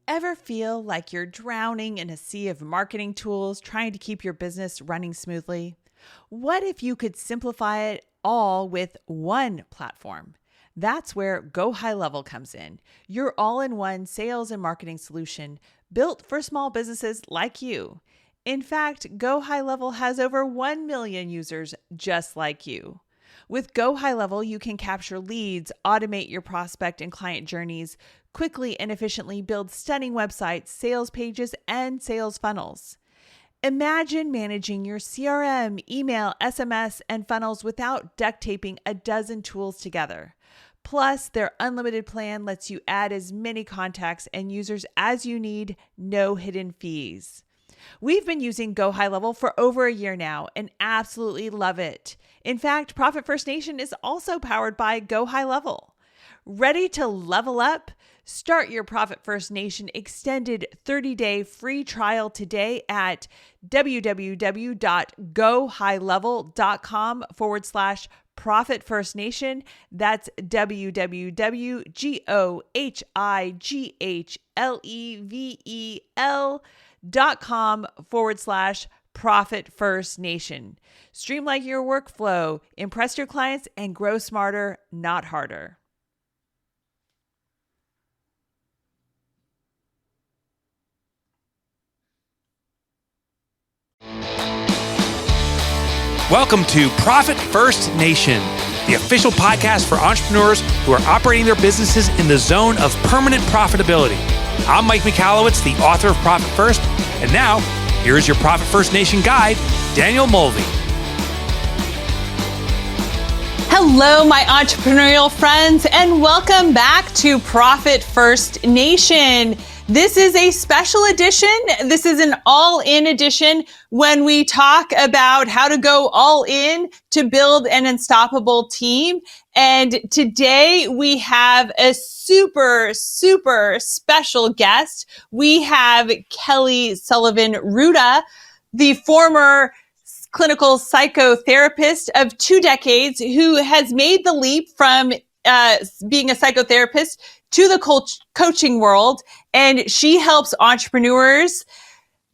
Ever feel like you're drowning in a sea of marketing tools trying to keep your business running smoothly? What if you could simplify it all with one platform? That's where Go High Level comes in, your all-in-one sales and marketing solution built for small businesses like you. In fact, Go High Level has over 1 million users just like you. With Go High Level, you can capture leads, automate your prospect and client journeys, quickly and efficiently build stunning websites, sales pages, and sales funnels. Imagine managing your CRM, email, SMS, and funnels without duct taping a dozen tools together. Plus, their unlimited plan lets you add as many contacts and users as you need, no hidden fees. We've been using Go High Level for over a year now and absolutely love it. In fact, Profit First Nation is also powered by Go High Level. Ready to level up? Start your Profit First Nation extended 30-day free trial today at www.gohighlevel.com/Profit First Nation. That's www.gohighlevel.com/Profit First Nation. Streamline your workflow, impress your clients, and grow smarter, not harder. Welcome to Profit First Nation, the official podcast for entrepreneurs who are operating their businesses in the zone of permanent profitability. I'm Mike Michalowicz, the author of Profit First, and now here's your Profit First Nation guide, Danielle Mulvey. Hello, my entrepreneurial friends, and welcome back to Profit First Nation. This is a special edition. This is an all-in edition when we talk about how to go all in to build an unstoppable team. And today we have a super, super special guest. We have Kelly Sullivan Ruta, the former clinical psychotherapist of 2 decades who has made the leap from being a psychotherapist to the coaching world. And she helps entrepreneurs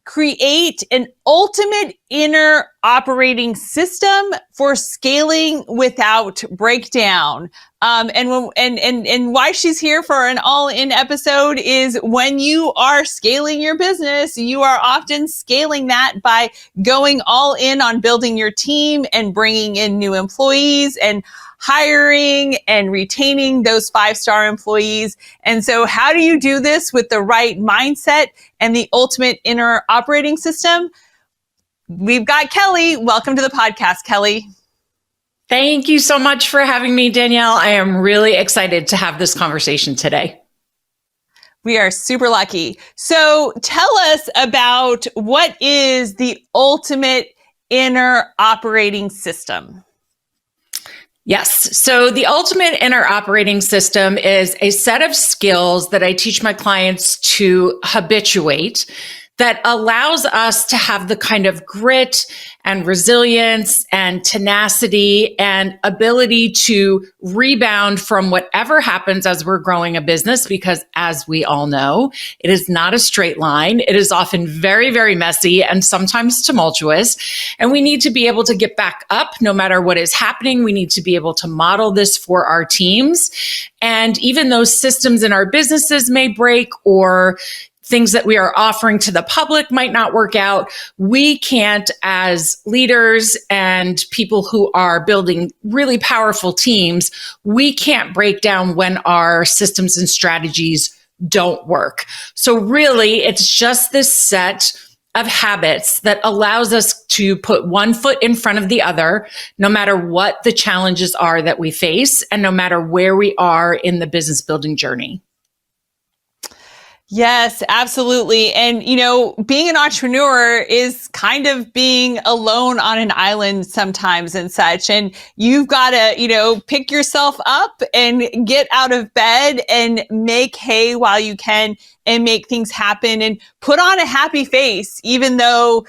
create an ultimate inner operating system for scaling without breakdown. And why she's here for an all-in episode is when you are scaling your business, you are often scaling that by going all in on building your team and bringing in new employees and hiring and retaining those 5-star employees. And so how do you do this with the right mindset and the ultimate inner operating system? We've got Kelly. Welcome to the podcast, Kelly. Thank you so much for having me, Danielle. I am really excited to have this conversation today. We are super lucky. So tell us about what is the ultimate inner operating system? Yes. So the ultimate inner operating system is a set of skills that I teach my clients to habituate that allows us to have the kind of grit and resilience and tenacity and ability to rebound from whatever happens as we're growing a business. Because as we all know, it is not a straight line. It is often very, very messy and sometimes tumultuous. And we need to be able to get back up no matter what is happening. We need to be able to model this for our teams. And even though systems in our businesses may break or things that we are offering to the public might not work out, we can't, as leaders and people who are building really powerful teams, we can't break down when our systems and strategies don't work. So really, it's just this set of habits that allows us to put one foot in front of the other, no matter what the challenges are that we face and no matter where we are in the business building journey. Yes, absolutely. And, being an entrepreneur is kind of being alone on an island sometimes and such. And you've got to, pick yourself up and get out of bed and make hay while you can and make things happen and put on a happy face, even though,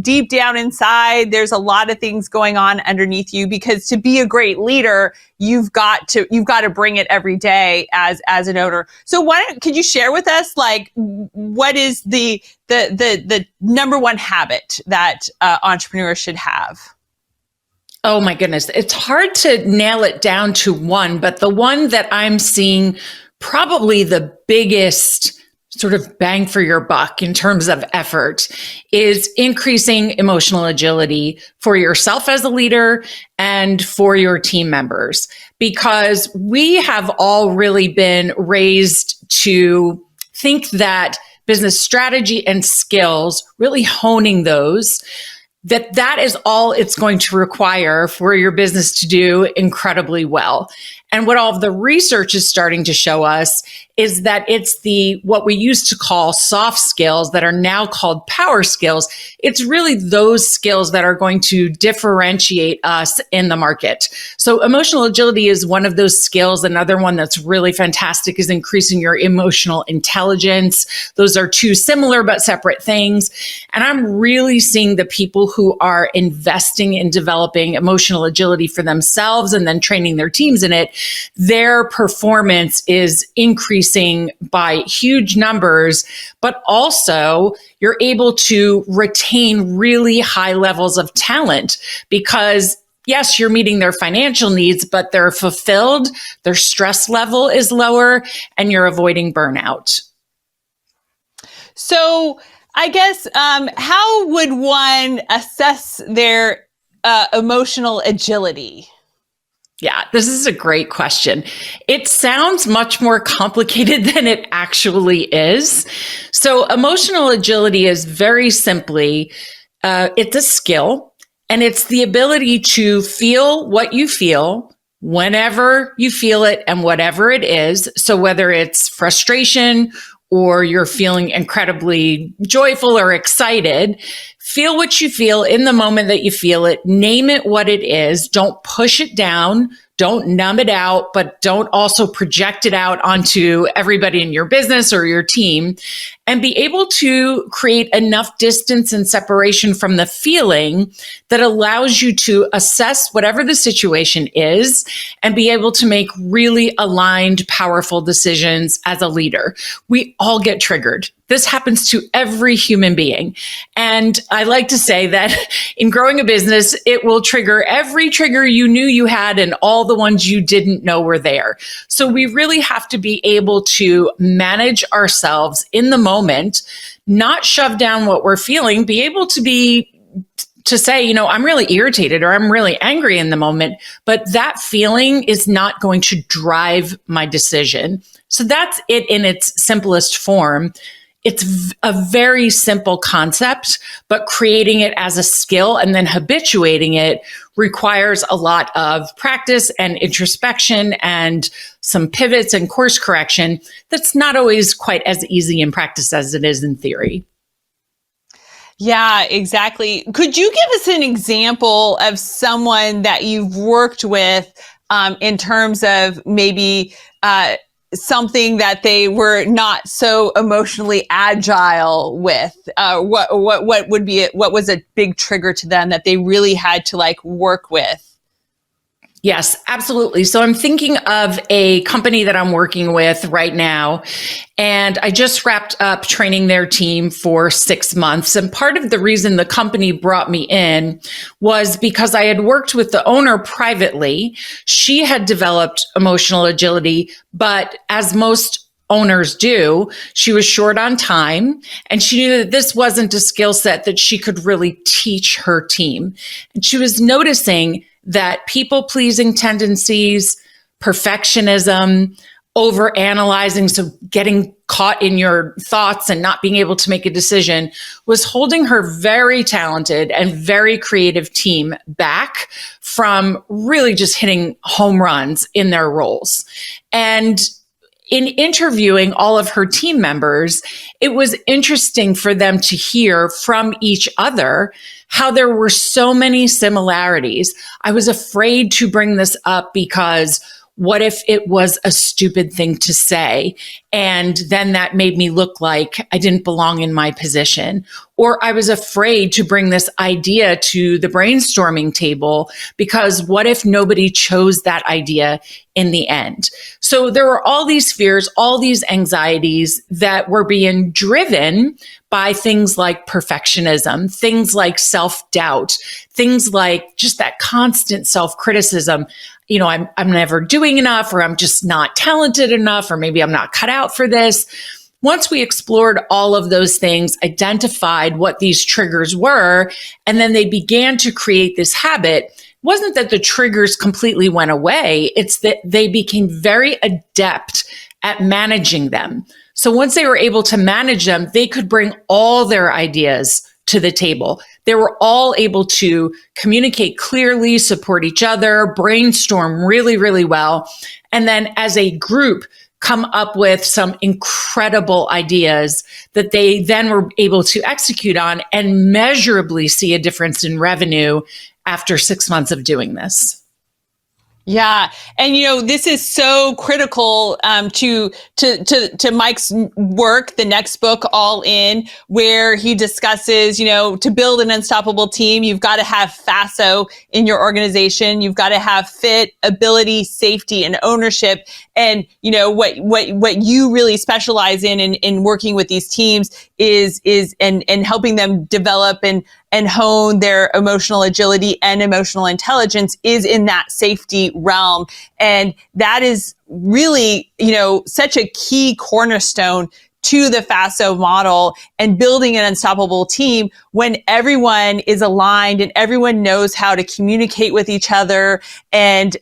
deep down inside, there's a lot of things going on underneath you, because to be a great leader, you've got to bring it every day as an owner. So could you share with with us, like, what is the number one habit that entrepreneurs should have? Oh my goodness. It's hard to nail it down to one, but the one that I'm seeing probably the biggest sort of bang for your buck in terms of effort is increasing emotional agility for yourself as a leader and for your team members, because we have all really been raised to think that business strategy and skills, really honing those, that is all it's going to require for your business to do incredibly well. And what all of the research is starting to show us is that it's what we used to call soft skills that are now called power skills. It's really those skills that are going to differentiate us in the market. So emotional agility is one of those skills. Another one that's really fantastic is increasing your emotional intelligence. Those are two similar but separate things. And I'm really seeing the people who are investing in developing emotional agility for themselves and then training their teams in it, their performance is increasing by huge numbers, but also you're able to retain really high levels of talent because yes, you're meeting their financial needs, but they're fulfilled, their stress level is lower, and you're avoiding burnout. So I guess, how would one assess their emotional agility? Yeah, this is a great question. It sounds much more complicated than it actually is. So emotional agility is very simply, it's a skill, and it's the ability to feel what you feel whenever you feel it and whatever it is. So whether it's frustration or you're feeling incredibly joyful or excited, feel what you feel in the moment that you feel it. Name it what it is. Don't push it down. Don't numb it out, but don't also project it out onto everybody in your business or your team, and be able to create enough distance and separation from the feeling that allows you to assess whatever the situation is and be able to make really aligned, powerful decisions as a leader. We all get triggered. This happens to every human being. And I like to say that in growing a business, it will trigger every trigger you knew you had and all the ones you didn't know were there. So we really have to be able to manage ourselves in the moment, not shove down what we're feeling, be able to say, you know, I'm really irritated or I'm really angry in the moment, but that feeling is not going to drive my decision. So that's it in its simplest form. It's a very simple concept, but creating it as a skill and then habituating it requires a lot of practice and introspection and some pivots and course correction. That's not always quite as easy in practice as it is in theory. Yeah, exactly. Could you give us an example of someone that you've worked with in terms of maybe something that they were not so emotionally agile with? What was a big trigger to them that they really had to like work with? Yes, absolutely. So I'm thinking of a company that I'm working with right now, and I just wrapped up training their team for 6 months. And part of the reason the company brought me in was because I had worked with the owner privately. She had developed emotional agility, but as most owners do, she was short on time, and she knew that this wasn't a skill set that she could really teach her team. And she was noticing that people-pleasing tendencies, perfectionism, over-analyzing, so getting caught in your thoughts and not being able to make a decision, was holding her very talented and very creative team back from really just hitting home runs in their roles. And in interviewing all of her team members, it was interesting for them to hear from each other how there were so many similarities. I was afraid to bring this up because what if it was a stupid thing to say? And then that made me look like I didn't belong in my position. Or I was afraid to bring this idea to the brainstorming table because what if nobody chose that idea in the end? So there were all these fears, all these anxieties that were being driven by things like perfectionism, things like self-doubt, things like just that constant self-criticism. I'm never doing enough, or I'm just not talented enough, or maybe I'm not cut out for this. Once we explored all of those things, identified what these triggers were, and then they began to create this habit, it wasn't that the triggers completely went away. It's that they became very adept at managing them. So once they were able to manage them, they could bring all their ideas to the table. They were all able to communicate clearly, support each other, brainstorm really, really well. And then as a group, come up with some incredible ideas that they then were able to execute on and measurably see a difference in revenue after 6 months of doing this. Yeah. And, this is so critical to Mike's work, the next book, All In, where he discusses, to build an unstoppable team, you've got to have FASO in your organization. You've got to have fit, ability, safety, and ownership. And, what you really specialize in working with these teams is helping them develop and hone their emotional agility and emotional intelligence is in that safety realm. And that is really, such a key cornerstone to the FASO model and building an unstoppable team when everyone is aligned and everyone knows how to communicate with each other and,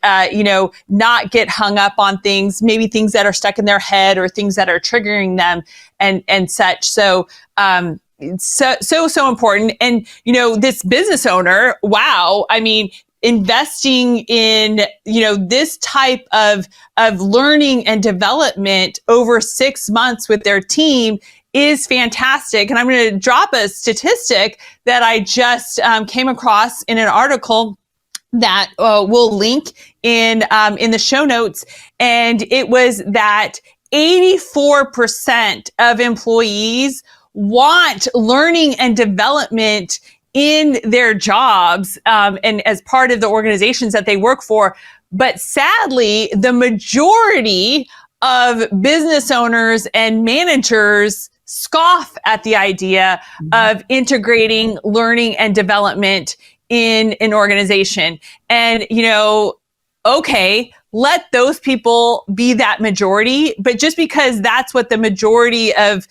not get hung up on things, maybe things that are stuck in their head or things that are triggering them and such. So important. And, this business owner, wow. I mean, investing in, this type of learning and development over 6 months with their team is fantastic. And I'm going to drop a statistic that I just came across in an article that we'll link in the show notes. And it was that 84% of employees want learning and development in their jobs and as part of the organizations that they work for. But sadly, the majority of business owners and managers scoff at the idea of integrating learning and development in an organization. And, okay, let those people be that majority. But just because that's what the majority of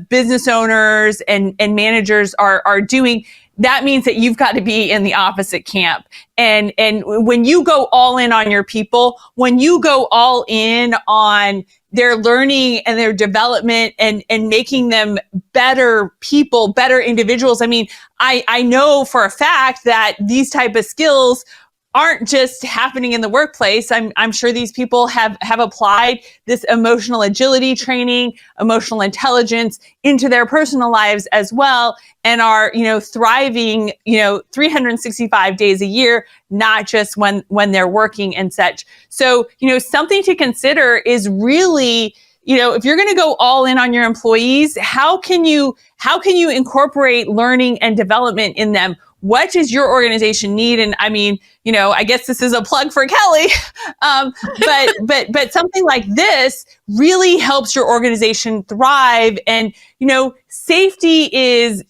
business owners and managers are doing, that means that you've got to be in the opposite camp. And when you go all in on your people, when you go all in on their learning and their development and making them better people, better individuals. I mean, I know for a fact that these type of skills aren't just happening in the workplace. I'm sure these people have applied this emotional agility training, emotional intelligence into their personal lives as well, and are, thriving, 365 days a year, not just when they're working and such. So, something to consider is really, if you're going to go all in on your employees, how can you incorporate learning and development in them? What does your organization need? And I mean, I guess this is a plug for Kelly, but something like this really helps your organization thrive. And safety is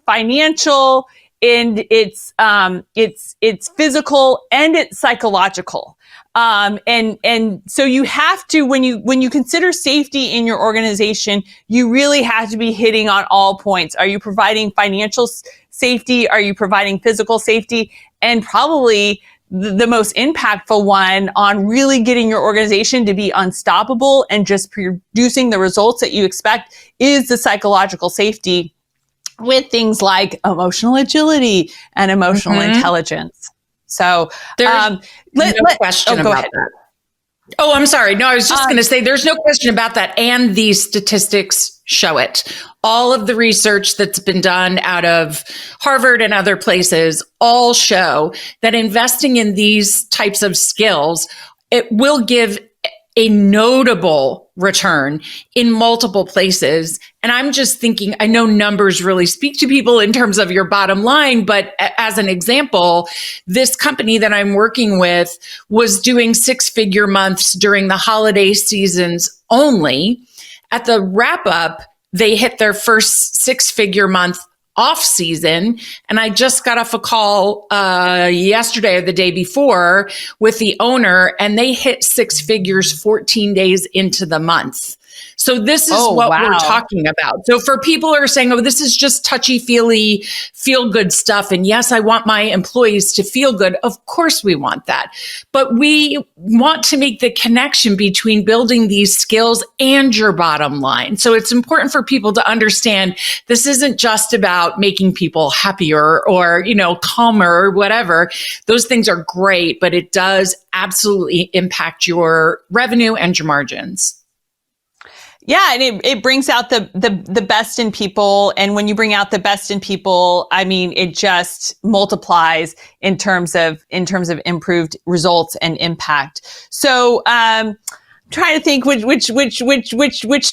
financial, and it's physical, and it's psychological. And so you have to, when you consider safety in your organization, you really have to be hitting on all points. Are you providing financial safety? Are you providing physical safety? And probably the most impactful one on really getting your organization to be unstoppable and just producing the results that you expect is the psychological safety with things like emotional agility and emotional intelligence. So there's no question about that. Oh, I'm sorry. No, I was just going to say there's no question about that. And these statistics show it. All of the research that's been done out of Harvard and other places all show that investing in these types of skills, it will give a notable return in multiple places. And I'm just thinking, I know numbers really speak to people in terms of your bottom line, but as an example, this company that I'm working with was doing 6-figure months during the holiday seasons only. At the wrap up, they hit their first 6-figure month off season. And I just got off a call yesterday or the day before with the owner, and they hit 6 figures 14 days into the month. So this is what we're talking about. So for people who are saying, oh, this is just touchy-feely, feel-good stuff. And yes, I want my employees to feel good. Of course we want that. But we want to make the connection between building these skills and your bottom line. So it's important for people to understand this isn't just about making people happier or, calmer or whatever. Those things are great, but it does absolutely impact your revenue and your margins. Yeah, and it brings out the best in people. And when you bring out the best in people, I mean, it just multiplies in terms of improved results and impact. So, I'm trying to think which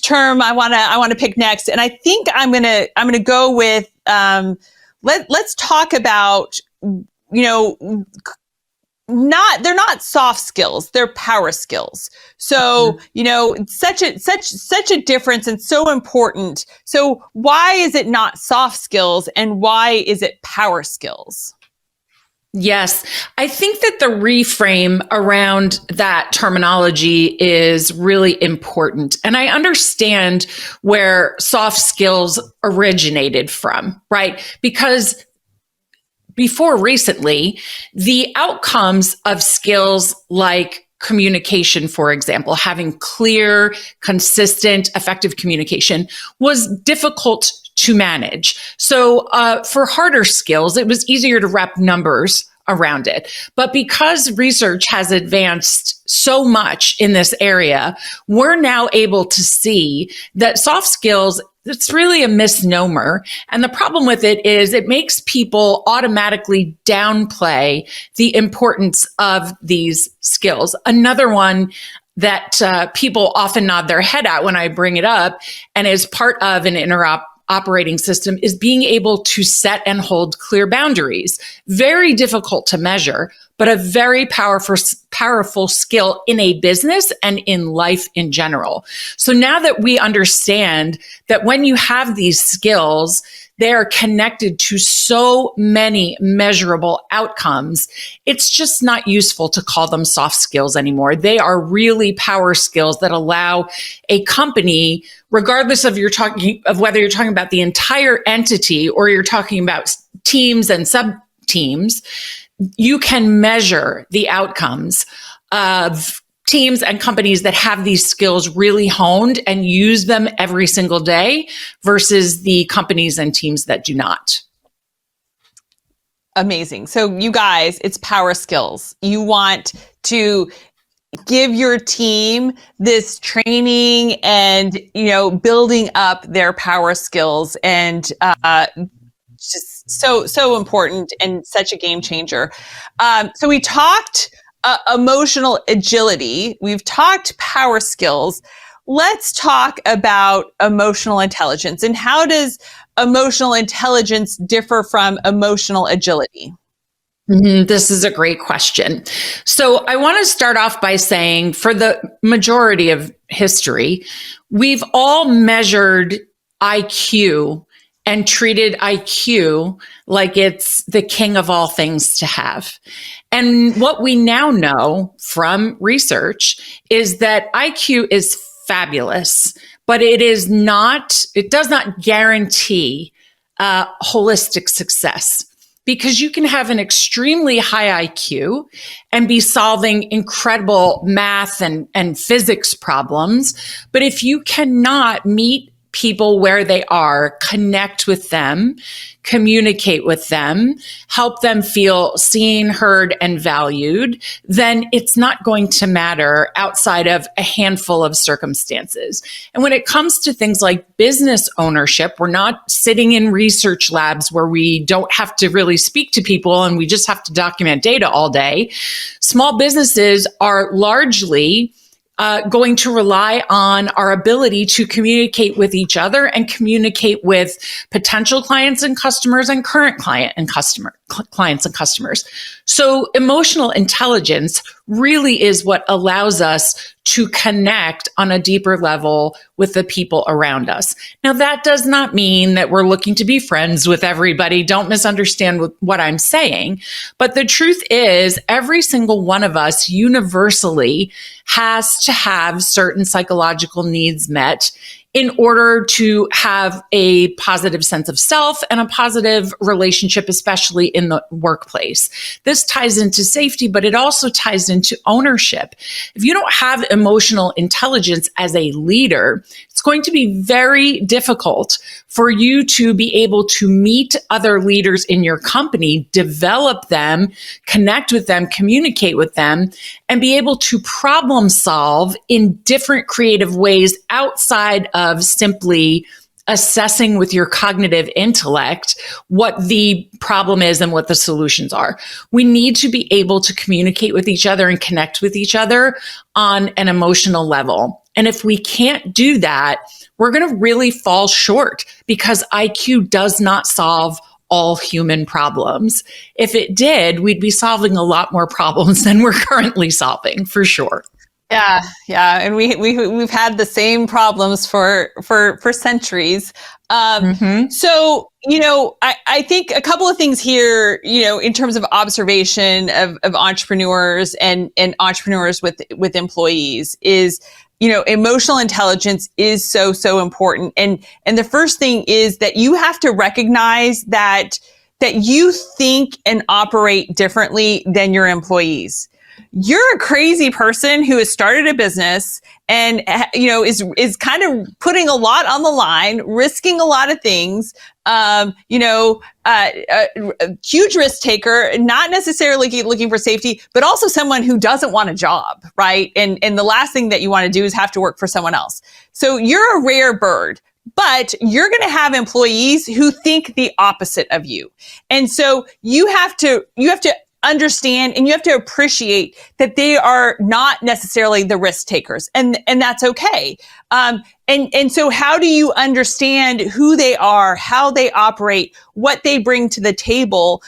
term I want to pick next. And I think I'm gonna go with let's talk about, they're not soft skills, they're power skills. So, such a difference and so important. So why is it not soft skills and why is it power skills? Yes, I think that the reframe around that terminology is really important. And I understand where soft skills originated from, right? Because before recently, the outcomes of skills like communication, for example, having clear, consistent, effective communication was difficult to manage. So for harder skills, it was easier to wrap numbers around it. But because research has advanced so much in this area, we're now able to see that soft skills, it's really a misnomer. And the problem with it is it makes people automatically downplay the importance of these skills. Another one that people often nod their head at when I bring it up and is part of an operating system is being able to set and hold clear boundaries. Very difficult to measure, but a very powerful skill in a business and in life in general. So now that we understand that when you have these skills, they are connected to so many measurable outcomes, it's just not useful to call them soft skills anymore. They are really power skills that allow a company, regardless of whether you're talking about the entire entity or you're talking about teams and sub-teams, you can measure the outcomes of teams and companies that have these skills really honed and use them every single day versus the companies and teams that do not. Amazing. So you guys, it's power skills. You want to give your team this training and, building up their power skills, and just so important and such a game changer. So we talked emotional agility. We've talked power skills. Let's talk about emotional intelligence. And how does emotional intelligence differ from emotional agility? This is a great question. So I want to start off by saying for the majority of history, we've all measured IQ and treated IQ like it's the king of all things to have. And what we now know from research is that IQ is fabulous, but it does not guarantee holistic success. Because you can have an extremely high IQ and be solving incredible math and physics problems. But if you cannot meet people where they are, connect with them, communicate with them, help them feel seen, heard, and valued, then it's not going to matter outside of a handful of circumstances. And when it comes to things like business ownership, we're not sitting in research labs where we don't have to really speak to people and we just have to document data all day. Small businesses are largely going to rely on our ability to communicate with each other and communicate with potential clients and customers and current clients and customers. So emotional intelligence really is what allows us to connect on a deeper level with the people around us. Now, that does not mean that we're looking to be friends with everybody. Don't misunderstand what I'm saying. But the truth is, every single one of us universally has to have certain psychological needs met in order to have a positive sense of self and a positive relationship, especially in the workplace. This ties into safety, but it also ties into ownership. If you don't have emotional intelligence as a leader, it's going to be very difficult for you to be able to meet other leaders in your company, develop them, connect with them, communicate with them, and be able to problem solve in different creative ways outside of simply assessing with your cognitive intellect what the problem is and what the solutions are. We need to be able to communicate with each other and connect with each other on an emotional level. And if we can't do that, we're going to really fall short because IQ does not solve all human problems. If it did, we'd be solving a lot more problems than we're currently solving, for sure. Yeah, and we've had the same problems for centuries. So, I think a couple of things here, in terms of observation of entrepreneurs and entrepreneurs with employees is, emotional intelligence is so important. And the first thing is that you have to recognize that you think and operate differently than your employees. You're a crazy person who has started a business and, is kind of putting a lot on the line, risking a lot of things, a huge risk taker, not necessarily looking for safety, but also someone who doesn't want a job, right? And the last thing that you want to do is have to work for someone else. So you're a rare bird. But you're going to have employees who think the opposite of you. And so you have to understand and you have to appreciate that they are not necessarily the risk takers, and that's okay. And so how do you understand who they are, how they operate, what they bring to the table?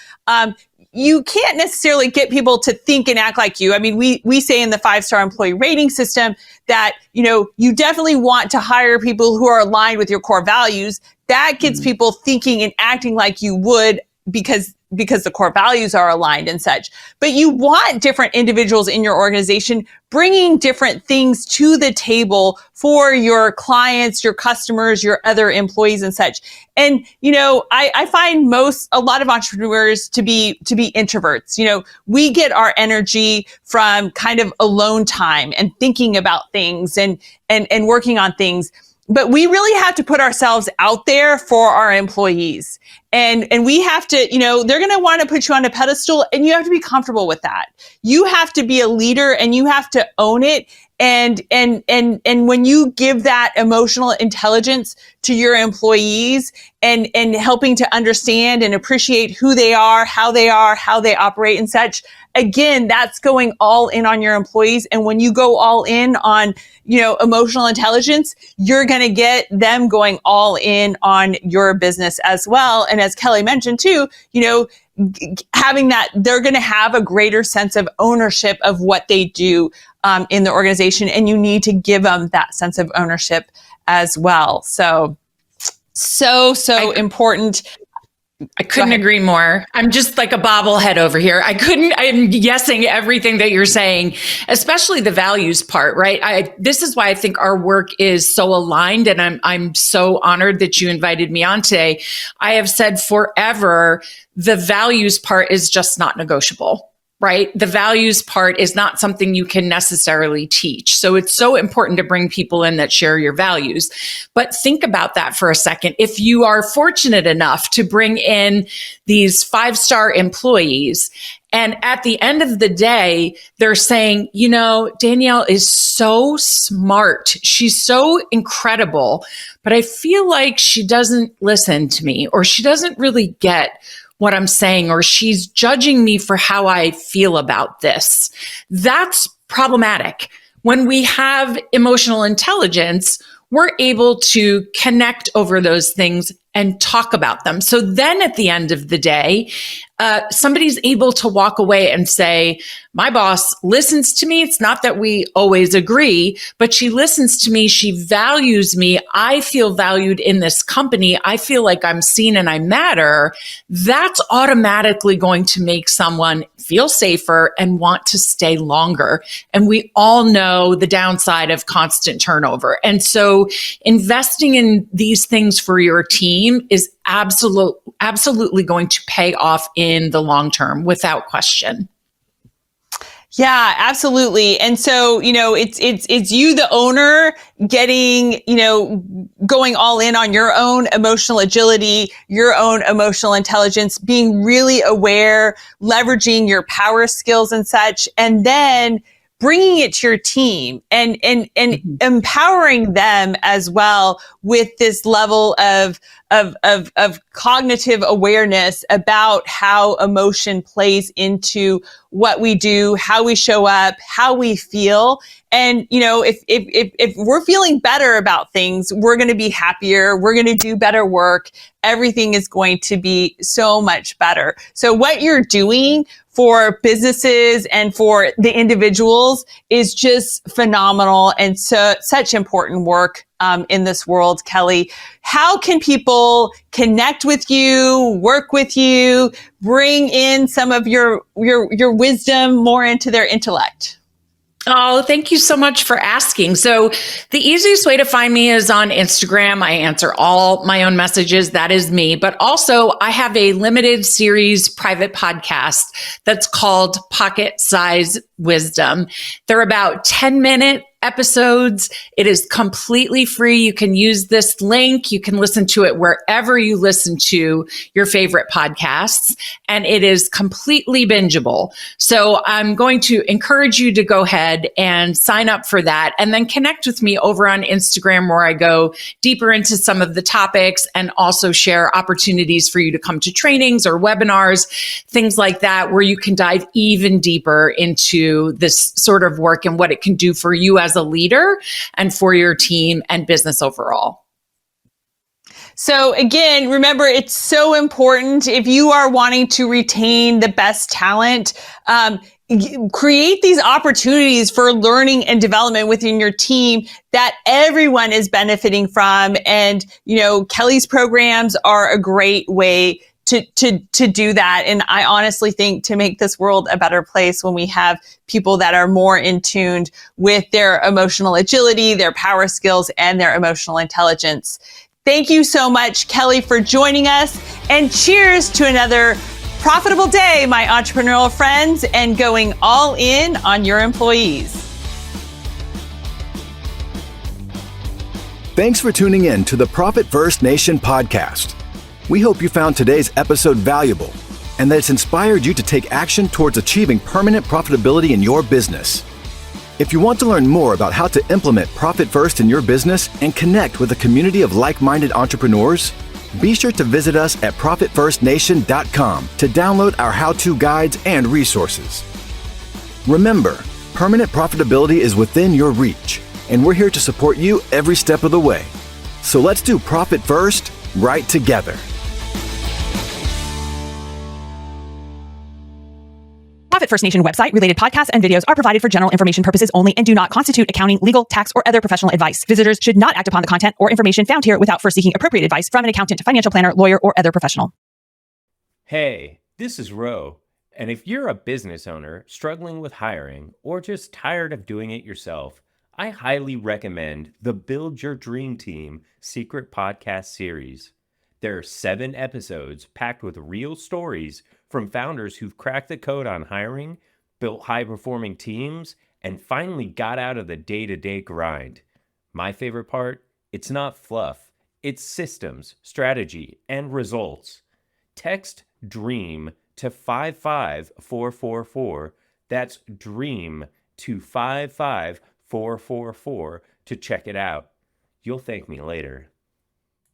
You can't necessarily get people to think and act like you. I mean, we say in the 5-star employee rating system that, you definitely want to hire people who are aligned with your core values. That gets people thinking and acting like you would because the core values are aligned and such. But you want different individuals in your organization bringing different things to the table for your clients, your customers, your other employees and such. And, I find a lot of entrepreneurs to be introverts. We get our energy from kind of alone time and thinking about things and working on things. But we really have to put ourselves out there for our employees. And we have to, they're going to want to put you on a pedestal and you have to be comfortable with that. You have to be a leader and you have to own it. And when you give that emotional intelligence to your employees and helping to understand and appreciate who they are, how they operate and such, again, that's going all in on your employees. And when you go all in on, emotional intelligence, you're going to get them going all in on your business as well. And as Kelly mentioned too, having that, they're going to have a greater sense of ownership of what they do in the organization. And you need to give them that sense of ownership as well. So important. I couldn't agree more. I'm just like a bobblehead over here. I'm guessing everything that you're saying, especially the values part, right? This is why I think our work is so aligned, and I'm so honored that you invited me on today. I have said forever, the values part is just not negotiable. right? The values part is not something you can necessarily teach. So it's so important to bring people in that share your values. But think about that for a second. If you are fortunate enough to bring in these 5-star employees, and at the end of the day, they're saying, you know, Danielle is so smart. She's so incredible, but I feel like she doesn't listen to me, or she doesn't really get what I'm saying, or she's judging me for how I feel about this. That's problematic. When we have emotional intelligence, we're able to connect over those things and talk about them. So then at the end of the day, somebody's able to walk away and say, my boss listens to me. It's not that we always agree, but she listens to me. She values me. I feel valued in this company. I feel like I'm seen and I matter. That's automatically going to make someone feel safer and want to stay longer. And we all know the downside of constant turnover. And so investing in these things for your team is absolutely going to pay off in the long term without question. Yeah, absolutely. And so, you know, it's you, the owner, getting, you know, going all in on your own emotional agility, your own emotional intelligence, being really aware, leveraging your power skills and such, and then bringing it to your team and empowering them as well with this level of cognitive awareness about how emotion plays into what we do, how we show up, how we feel. And, you know, if we're feeling better about things, we're going to be happier. We're going to do better work. Everything is going to be so much better. So what you're doing for businesses and for the individuals is just phenomenal, and so such important work in this world, Kelly. How can people connect with you, work with you, bring in some of your wisdom more into their intellect? Oh, thank you so much for asking. So the easiest way to find me is on Instagram. I answer all my own messages. That is me. But also I have a limited series private podcast that's called Pocket Size Wisdom. They're about 10-minute episodes. It is completely free. You can use this link. You can listen to it wherever you listen to your favorite podcasts, and it is completely bingeable. So I'm going to encourage you to go ahead and sign up for that, and then connect with me over on Instagram, where I go deeper into some of the topics and also share opportunities for you to come to trainings or webinars, things like that, where you can dive even deeper into this sort of work and what it can do for you as a leader and for your team and business overall. So again, remember, it's so important if you are wanting to retain the best talent, create these opportunities for learning and development within your team that everyone is benefiting from. And, you know, Kelly's programs are a great way to do that. And I honestly think to make this world a better place when we have people that are more in tune with their emotional agility, their power skills, and their emotional intelligence. Thank you so much, Kelly, for joining us, and cheers to another profitable day, my entrepreneurial friends, and going all in on your employees. Thanks for tuning in to the Profit First Nation podcast. We hope you found today's episode valuable and that it's inspired you to take action towards achieving permanent profitability in your business. If you want to learn more about how to implement Profit First in your business and connect with a community of like-minded entrepreneurs, be sure to visit us at ProfitFirstNation.com to download our how-to guides and resources. Remember, permanent profitability is within your reach, and we're here to support you every step of the way. So let's do Profit First right together. Profit First Nation website related podcasts and videos are provided for general information purposes only and do not constitute accounting, legal, tax, or other professional advice. Visitors should not act upon the content or information found here without first seeking appropriate advice from an accountant, financial planner, lawyer, or other professional. Hey, this is Ro. And if you're a business owner struggling with hiring or just tired of doing it yourself, I highly recommend the Build Your Dream Team Secret Podcast series. There are 7 episodes packed with real stories from founders who've cracked the code on hiring, built high-performing teams, and finally got out of the day-to-day grind. My favorite part? It's not fluff. It's systems, strategy, and results. Text DREAM to 55444. That's DREAM to 55444 to check it out. You'll thank me later.